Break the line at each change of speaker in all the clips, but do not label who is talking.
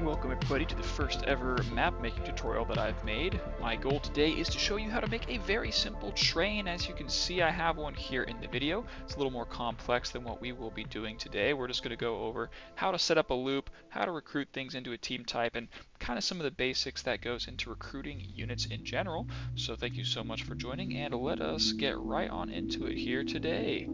Welcome everybody to the first ever map making tutorial that I've made. My goal today is to show you how to make a very simple train. As you can see, I have one here in the video. It's a little more complex than what we will be doing today. We're just going to go over how to set up a loop, how to recruit things into a team type, and kind of some of the basics that goes into recruiting units in general. So thank you so much for joining, and let us get right on into it here today.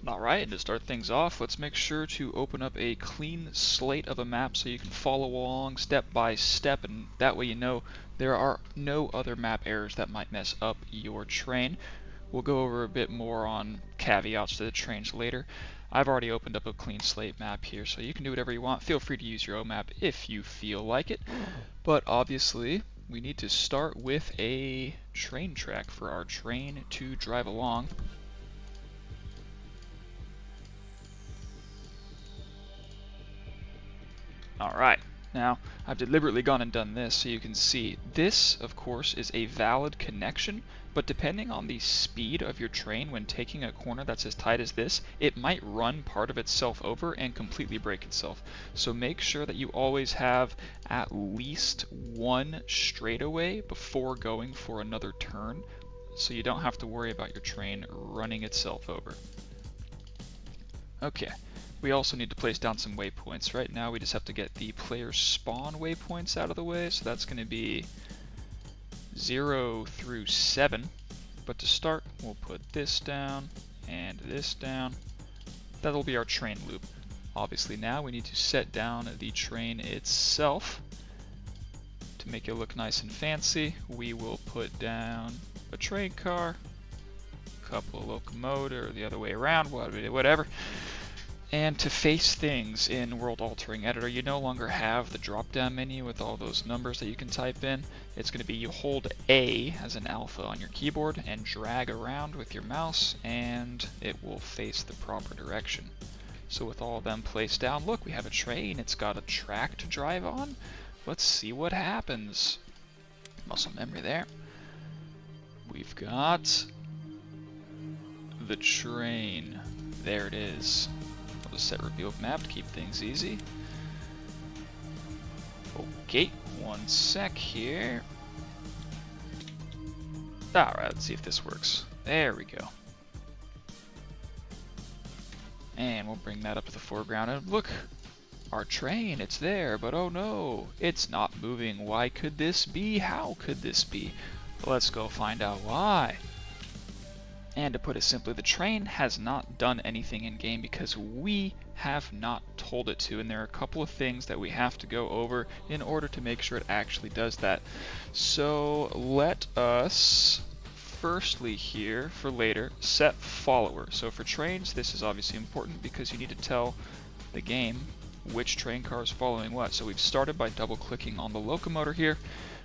Alright, and to start things off, let's make sure to open up a clean slate of a map so you can follow along step by step, and that way you know there are no other map errors that might mess up your train. We'll go over a bit more on caveats to the trains later. I've already opened up a clean slate map here, so you can do whatever you want. Feel free to use your own map if you feel like it, but obviously we need to start with a train track for our train to drive along. Alright, now I've deliberately gone and done this so you can see this, of course, is a valid connection, but depending on the speed of your train when taking a corner that's as tight as this, it might run part of itself over and completely break itself. So make sure that you always have at least one straightaway before going for another turn, so you don't have to worry about your train running itself over. Okay. We also need to place down some waypoints. Right now we just have to get the player spawn waypoints out of the way, so that's going to be 0 through 7. But to start, we'll put this down and this down. That'll be our train loop. Obviously now we need to set down the train itself. To make it look nice and fancy, we will put down a train car, a couple of locomotive, or the other way around, whatever. And to face things in World Altering Editor, you no longer have the drop-down menu with all those numbers that you can type in. It's going to be you hold A as an alpha on your keyboard and drag around with your mouse, and it will face the proper direction. So with all of them placed down, look, we have a train. It's got a track to drive on. Let's see what happens. Muscle memory there. We've got the train. There it is. I'll just set reveal map to keep things easy. Okay, one sec here. Alright, let's see if this works. There we go. And we'll bring that up to the foreground, and look, our train, it's there, but oh no, it's not moving. Why could this be? How could this be? Let's go find out why. And to put it simply, the train has not done anything in game because we have not told it to, and there are a couple of things that we have to go over in order to make sure it actually does that. So let us firstly here for later set follower. So for trains, this is obviously important because you need to tell the game which train car is following what. So we've started by double clicking on the locomotor here.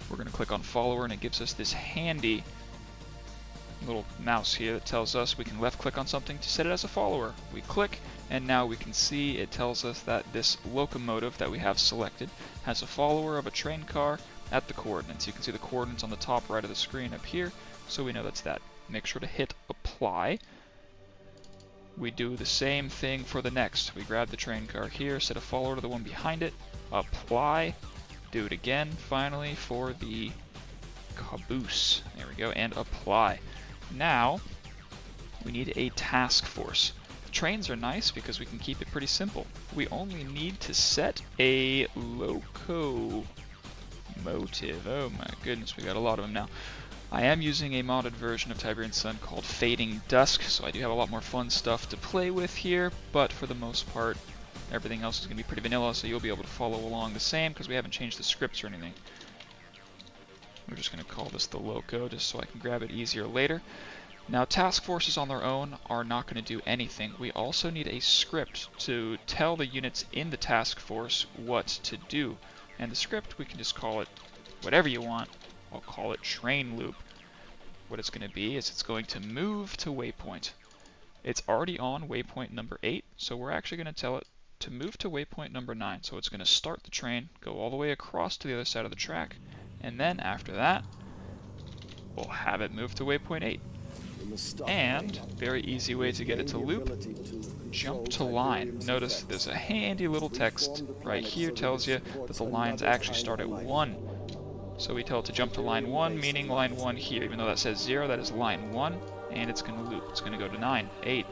We're going to click on follower, and it gives us this handy little mouse here that tells us we can left click on something to set it as a follower. We click, and now we can see it tells us that this locomotive that we have selected has a follower of a train car at the coordinates. You can see the coordinates on the top right of the screen up here, so we know that's that. Make sure to hit apply. We do the same thing for the next. We grab the train car here, set a follower to the one behind it, apply, do it again finally for the caboose. There we go, and apply. Now, we need a task force. Trains are nice because we can keep it pretty simple. We only need to set a locomotive. Oh my goodness, we got a lot of them now. I am using a modded version of Tiberian Sun called Fading Dusk, so I do have a lot more fun stuff to play with here, but for the most part, everything else is going to be pretty vanilla, so you'll be able to follow along the same because we haven't changed the scripts or anything. We're just going to call this the loco just so I can grab it easier later. Now task forces on their own are not going to do anything. We also need a script to tell the units in the task force what to do. And the script, we can just call it whatever you want. I'll call it train loop. What it's going to be is it's going to move to waypoint. It's already on waypoint number 8, so we're actually going to tell it to move to waypoint number 9. So it's going to start the train, go all the way across to the other side of the track, and then after that, we'll have it move to waypoint 8. And very easy way to get it to loop, jump to line. Notice there's a handy little text right here tells you that the lines actually start at 1. So we tell it to jump to line 1, meaning line 1 here. Even though that says 0, that is line 1, and it's going to loop. It's going to go to 9, 8,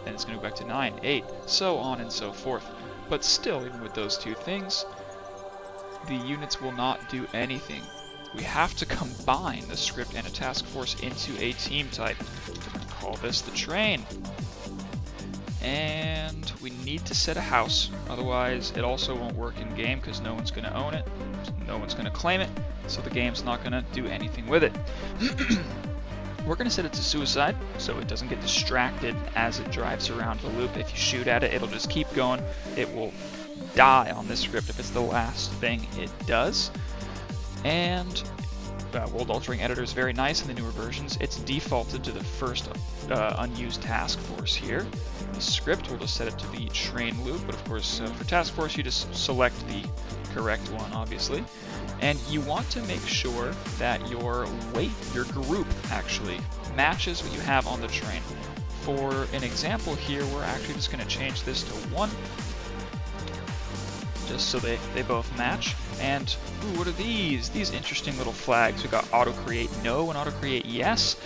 then it's going to go back to 9, 8, so on and so forth. But still, even with those two things, the units will not do anything. We have to combine the script and a task force into a team type. We're going to call this the train. And we need to set a house, otherwise it also won't work in game because no one's going to own it, no one's going to claim it, so the game's not going to do anything with it. We're going to set it to suicide so it doesn't get distracted as it drives around the loop. If you shoot at it, it'll just keep going. It will die on this script if it's the last thing it does. And World Altering Editor is very nice in the newer versions. It's defaulted to the first unused task force here. The script will just set it to the train loop, but of course for task force you just select the correct one, obviously. And you want to make sure that your group actually matches what you have on the train. For an example here, we're actually just going to change this to 1, just so they both match. And ooh, what are these? These interesting little flags. We got auto create no and auto create yes.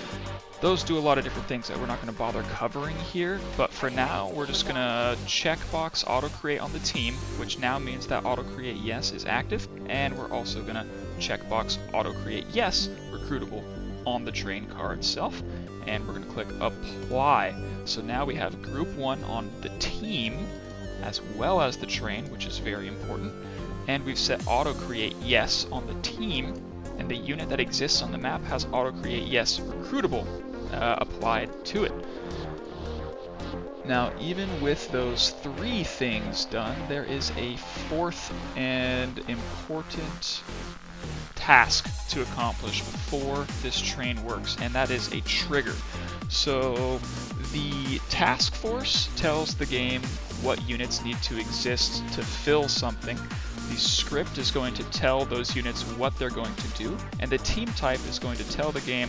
Those do a lot of different things that we're not going to bother covering here, but for now we're just going to checkbox auto create on the team, which now means that auto create yes is active, and we're also going to checkbox auto create yes recruitable on the train car itself, and we're going to click apply. So now we have group 1 on the team as well as the train, which is very important, and we've set auto create yes on the team, and the unit that exists on the map has auto create yes recruitable applied to it. Now, even with those 3 things done, there is a 4th and important task to accomplish before this train works, and that is a trigger. So the task force tells the game what units need to exist to fill something. The script is going to tell those units what they're going to do, and the team type is going to tell the game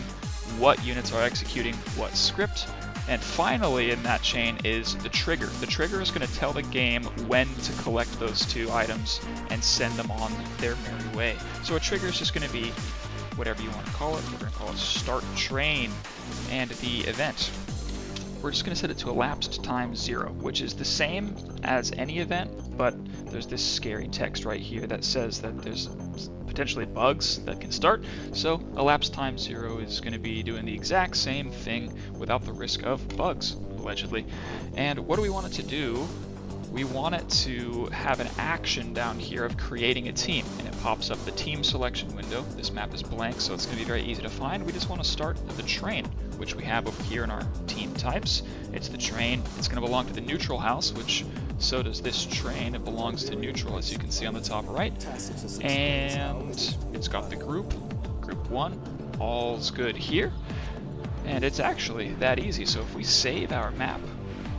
what units are executing what script. And finally in that chain is the trigger. The trigger is going to tell the game when to collect those 2 items and send them on their merry way. So a trigger is just going to be whatever you want to call it. We're going to call it start train. And the event, we're just going to set it to elapsed time 0, which is the same as any event, but there's this scary text right here that says that there's potentially bugs that can start. So elapsed time 0 is going to be doing the exact same thing without the risk of bugs, allegedly. And what do we want it to do? We want it to have an action down here of creating a team, and it pops up the team selection window. This map is blank, so it's going to be very easy to find. We just want to start the train, which we have over here in our team types. It's the train. It's going to belong to the neutral house, which so does this train. It belongs to neutral, as you can see on the top right. And it's got the group 1. All's good here. And it's actually that easy. So if we save our map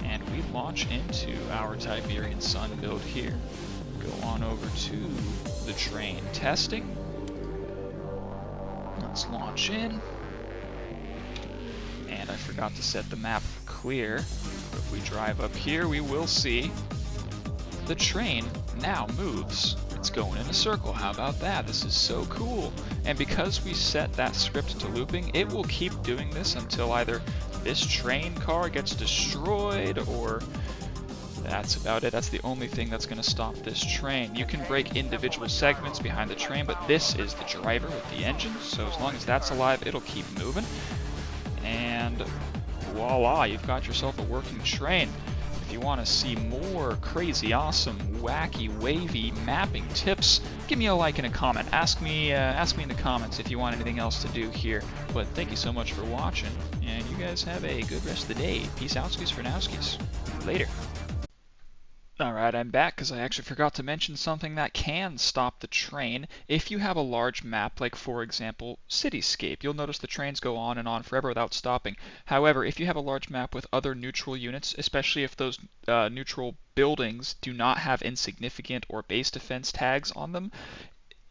and we launch into our Tiberian Sun build here, go on over to the train testing. Let's launch in. And I forgot to set the map clear. But if we drive up here, we will see the train now moves. It's going in a circle. How about that? This is so cool. And because we set that script to looping, it will keep doing this until either this train car gets destroyed, or that's about it. That's the only thing that's going to stop this train. You can break individual segments behind the train, but this is the driver with the engine, so as long as that's alive, it'll keep moving. And voila, you've got yourself a working train. If you want to see more crazy, awesome, wacky, wavy mapping tips, give me a like and a comment. Ask me in the comments if you want anything else to do here. But thank you so much for watching, and you guys have a good rest of the day. Peace out, skis for now, skis. Later. Alright, I'm back because I actually forgot to mention something that can stop the train. If you have a large map, like for example, Cityscape, you'll notice the trains go on and on forever without stopping. However, if you have a large map with other neutral units, especially if those neutral buildings do not have insignificant or base defense tags on them,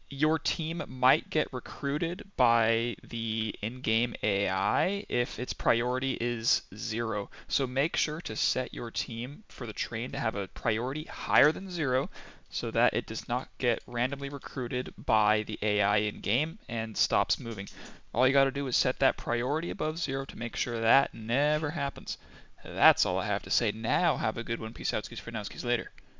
your team might get recruited by the in-game AI if its priority is 0. So make sure to set your team for the train to have a priority higher than 0 so that it does not get randomly recruited by the AI in-game and stops moving. All you got to do is set that priority above 0 to make sure that never happens. That's all I have to say now. Have a good one. Peace out. Skis for now. Skis later.